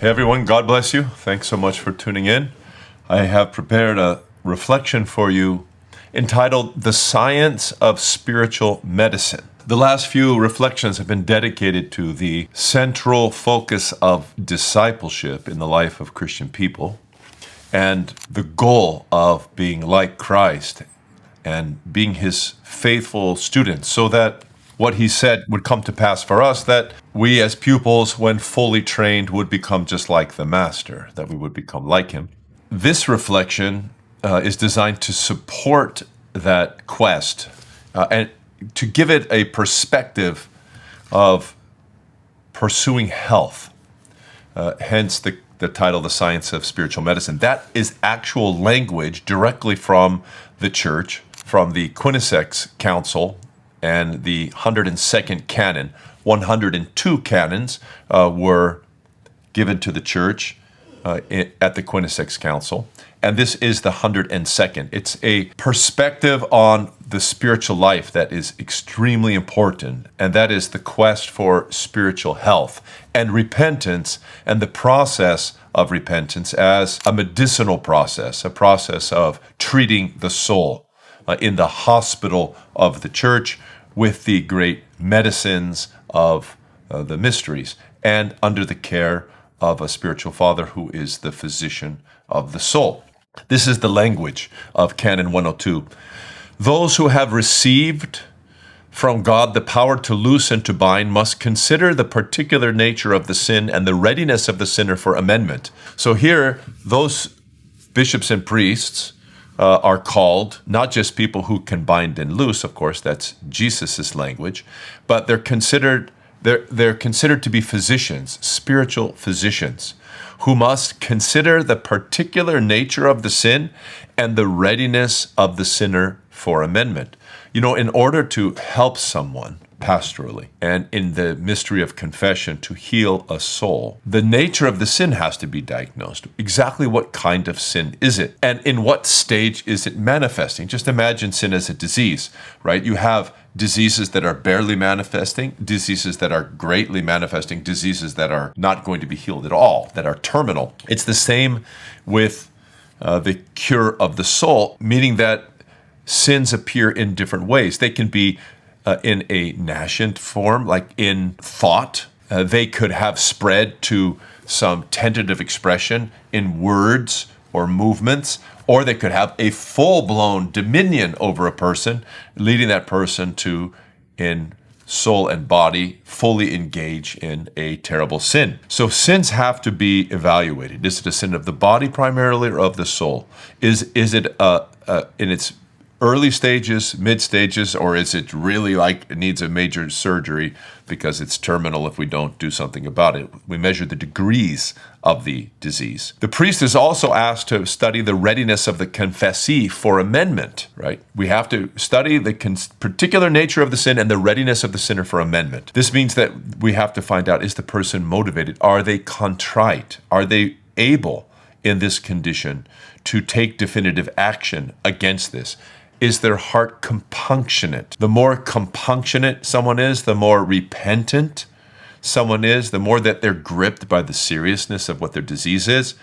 Hey everyone, God bless you. Thanks so much for tuning in. I have prepared a reflection for you entitled The Science of Spiritual Medicine. The last few reflections have been dedicated to the central focus of discipleship in the life of Christian people and the goal of being like Christ and being his faithful students so that what he said would come to pass for us, that we as pupils, when fully trained, would become just like the master, that we would become like him. This reflection is designed to support that quest and to give it a perspective of pursuing health. Hence the title, The Science of Spiritual Medicine. That is actual language directly from the church, from the Quinisex Council and the 102nd Canon. 102 canons were given to the church at the Quinisex Council, and this is the 102nd. It's a perspective on the spiritual life that is extremely important, and that is the quest for spiritual health and repentance, and the process of repentance as a medicinal process, a process of treating the soul in the hospital of the church with the great medicines of the mysteries and under the care of a spiritual father who is the physician of the soul. This is the language of Canon 102. Those who have received from God the power to loose and to bind must consider the particular nature of the sin and the readiness of the sinner for amendment. So here, those bishops and priests are called not just people who can bind and loose, of course, that's Jesus's language, but they're considered to be physicians, spiritual physicians, who must consider the particular nature of the sin and the readiness of the sinner for amendment. You know, in order to help someone pastorally and in the mystery of confession to heal a soul, the nature of the sin has to be diagnosed. Exactly what kind of sin is it? And in what stage is it manifesting? Just imagine sin as a disease, right? You have diseases that are barely manifesting, diseases that are greatly manifesting, diseases that are not going to be healed at all, that are terminal. It's the same with the cure of the soul, meaning that sins appear in different ways. They can be in a nascent form, like in thought. They could have spread to some tentative expression in words or movements, or they could have a full-blown dominion over a person, leading that person to, in soul and body, fully engage in a terrible sin. So sins have to be evaluated. Is it a sin of the body primarily or of the soul? Is it in its early stages, mid stages, or is it really like it needs a major surgery because it's terminal if we don't do something about it? We measure the degrees of the disease. The priest is also asked to study the readiness of the confessee for amendment, right? We have to study the particular nature of the sin and the readiness of the sinner for amendment. This means that we have to find out, is the person motivated? Are they contrite? Are they able in this condition to take definitive action against this? Is their heart compunctionate? The more compunctionate someone is, the more repentant someone is, the more that they're gripped by the seriousness of what their disease is,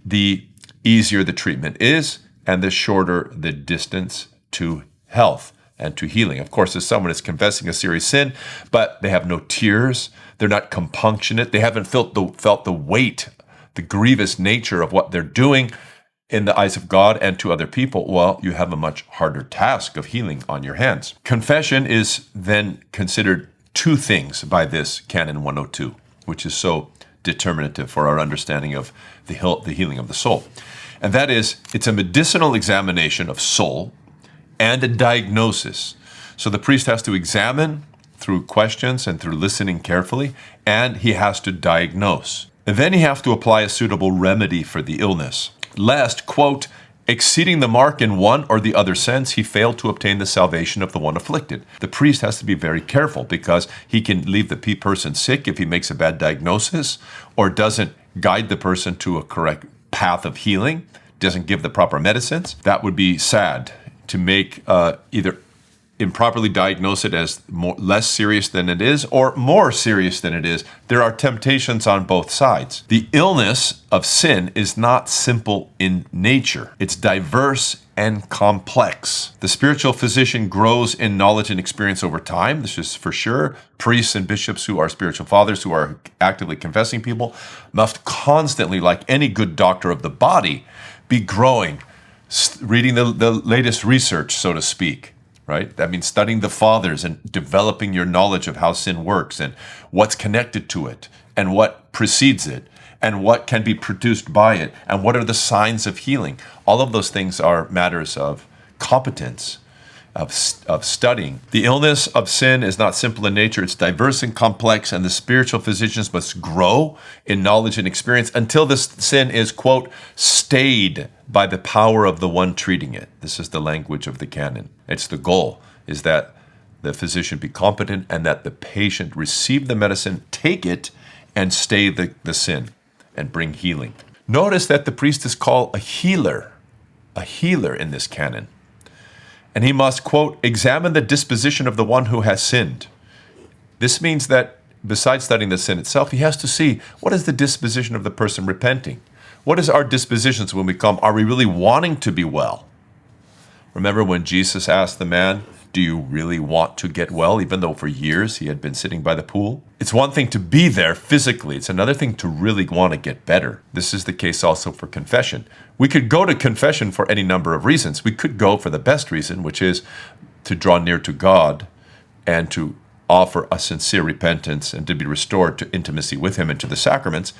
the easier the treatment is, and the shorter the distance to health and to healing. Of course, if someone is confessing a serious sin, but they have no tears, they're not compunctionate, they haven't felt the weight, the grievous nature of what they're doing in the eyes of God and to other people, well, you have a much harder task of healing on your hands. Confession is then considered two things by this Canon 102, which is so determinative for our understanding of the healing of the soul. And that is, it's a medicinal examination of soul and a diagnosis. So the priest has to examine through questions and through listening carefully, and he has to diagnose. And then he has to apply a suitable remedy for the illness, lest, quote, exceeding the mark in one or the other sense, he failed to obtain the salvation of the one afflicted. The priest has to be very careful because he can leave the person sick if he makes a bad diagnosis or doesn't guide the person to a correct path of healing, doesn't give the proper medicines. That would be sad to make either improperly diagnose it as less serious than it is or more serious than it is. There are temptations on both sides. The illness of sin is not simple in nature. It's diverse and complex. The spiritual physician grows in knowledge and experience over time. This is for sure. Priests and bishops who are spiritual fathers, who are actively confessing people, must constantly, like any good doctor of the body, be growing, reading the latest research, so to speak. Right? That means studying the fathers and developing your knowledge of how sin works and what's connected to it and what precedes it and what can be produced by it and what are the signs of healing. All of those things are matters of competence, of studying. The illness of sin is not simple in nature. It's diverse and complex, and the spiritual physicians must grow in knowledge and experience until this sin is, quote, stayed by the power of the one treating it. This is the language of the Canon. It's the goal, is that the physician be competent and that the patient receive the medicine, take it, and stay the sin and bring healing. Notice that the priest is called a healer in this canon. And he must, quote, examine the disposition of the one who has sinned. This means that besides studying the sin itself, he has to see what is the disposition of the person repenting. What is our dispositions when we come? Are we really wanting to be well? Remember when Jesus asked the man, do you really want to get well, even though for years he had been sitting by the pool? It's one thing to be there physically. It's another thing to really want to get better. This is the case also for confession. We could go to confession for any number of reasons. We could go for the best reason, which is to draw near to God and to offer a sincere repentance and to be restored to intimacy with Him and to the sacraments.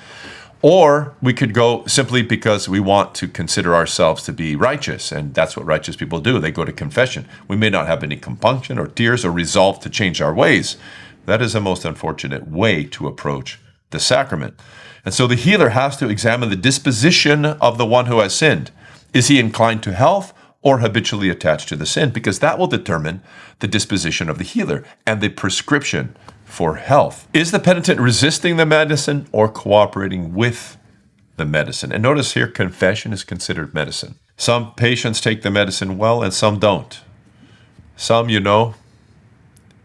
Or we could go simply because we want to consider ourselves to be righteous, and that's what righteous people do. They go to confession. We may not have any compunction or tears or resolve to change our ways. That is a most unfortunate way to approach the sacrament. And so the healer has to examine the disposition of the one who has sinned. Is he inclined to health or habitually attached to the sin? Because that will determine the disposition of the healer and the prescription for health. Is the penitent resisting the medicine or cooperating with the medicine? And notice here, confession is considered medicine. Some patients take the medicine well and some don't. Some,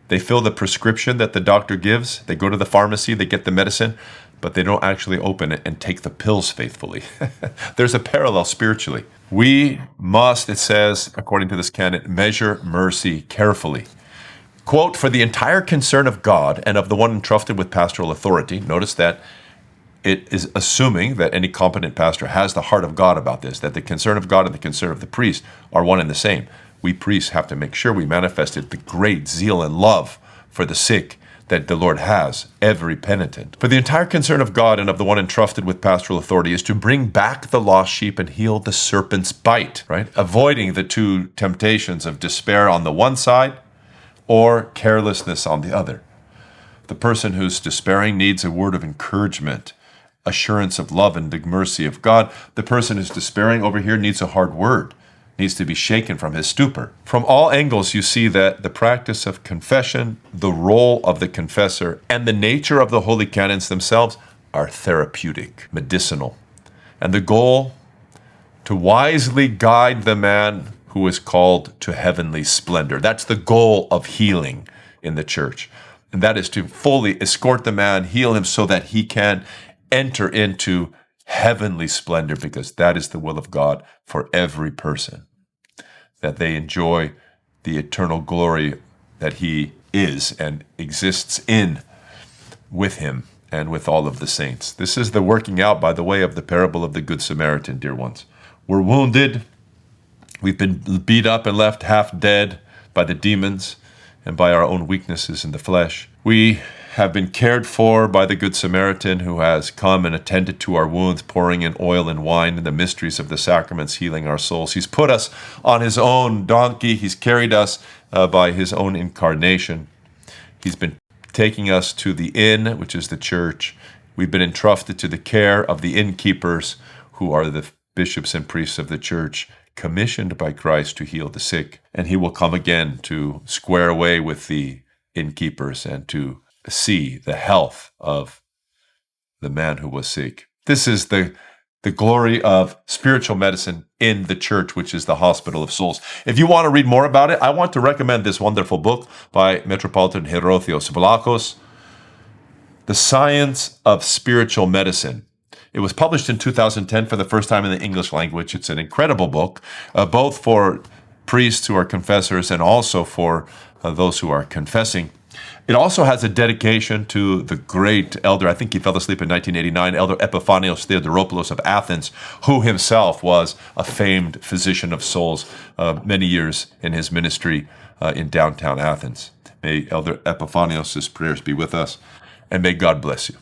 they fill the prescription that the doctor gives. They go to the pharmacy, they get the medicine, but they don't actually open it and take the pills faithfully. There's a parallel spiritually. We must, it says, according to this canon, measure mercy carefully. Quote, for the entire concern of God and of the one entrusted with pastoral authority. Notice that it is assuming that any competent pastor has the heart of God about this, that the concern of God and the concern of the priest are one and the same. We priests have to make sure we manifested the great zeal and love for the sick that the Lord has, every penitent. For the entire concern of God and of the one entrusted with pastoral authority is to bring back the lost sheep and heal the serpent's bite, right? Avoiding the two temptations of despair on the one side or carelessness on the other. The person who's despairing needs a word of encouragement, assurance of love and the mercy of God. The person who's despairing over here needs a hard word, needs to be shaken from his stupor. From all angles, you see that the practice of confession, the role of the confessor, and the nature of the holy canons themselves are therapeutic, medicinal. And the goal, to wisely guide the man who is called to heavenly splendor. That's the goal of healing in the church. And that is to fully escort the man, heal him so that he can enter into heavenly splendor, because that is the will of God for every person, that they enjoy the eternal glory that he is and exists in with him and with all of the saints. This is the working out, by the way, of the parable of the Good Samaritan, dear ones. We're wounded. We've been beat up and left half dead by the demons and by our own weaknesses in the flesh. We have been cared for by the Good Samaritan who has come and attended to our wounds, pouring in oil and wine and the mysteries of the sacraments, healing our souls. He's put us on his own donkey. He's carried us by his own incarnation. He's been taking us to the inn, which is the church. We've been entrusted to the care of the innkeepers, who are the bishops and priests of the church, commissioned by Christ to heal the sick. And he will come again to square away with the innkeepers and to see the health of the man who was sick. This is the The glory of spiritual medicine in the church, which is the hospital of souls. If you want to read more about it, I want to recommend this wonderful book by Metropolitan Hierotheos Vlachos, The Science of Spiritual Medicine. It was published in 2010 for the first time in the English language. It's an incredible book, both for priests who are confessors and also for those who are confessing. It also has a dedication to the great elder, I think he fell asleep in 1989, Elder Epiphanios Theodoropoulos of Athens, who himself was a famed physician of souls many years in his ministry in downtown Athens. May Elder Epiphanios' prayers be with us, and may God bless you.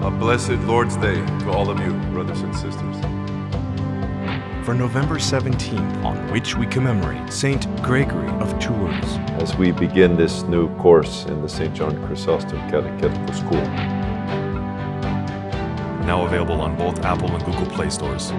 A blessed Lord's Day to all of you, brothers and sisters. For November 17th, on which we commemorate Saint Gregory of Tours. As we begin this new course in the St. John Chrysostom Catechetical School. Now available on both Apple and Google Play stores.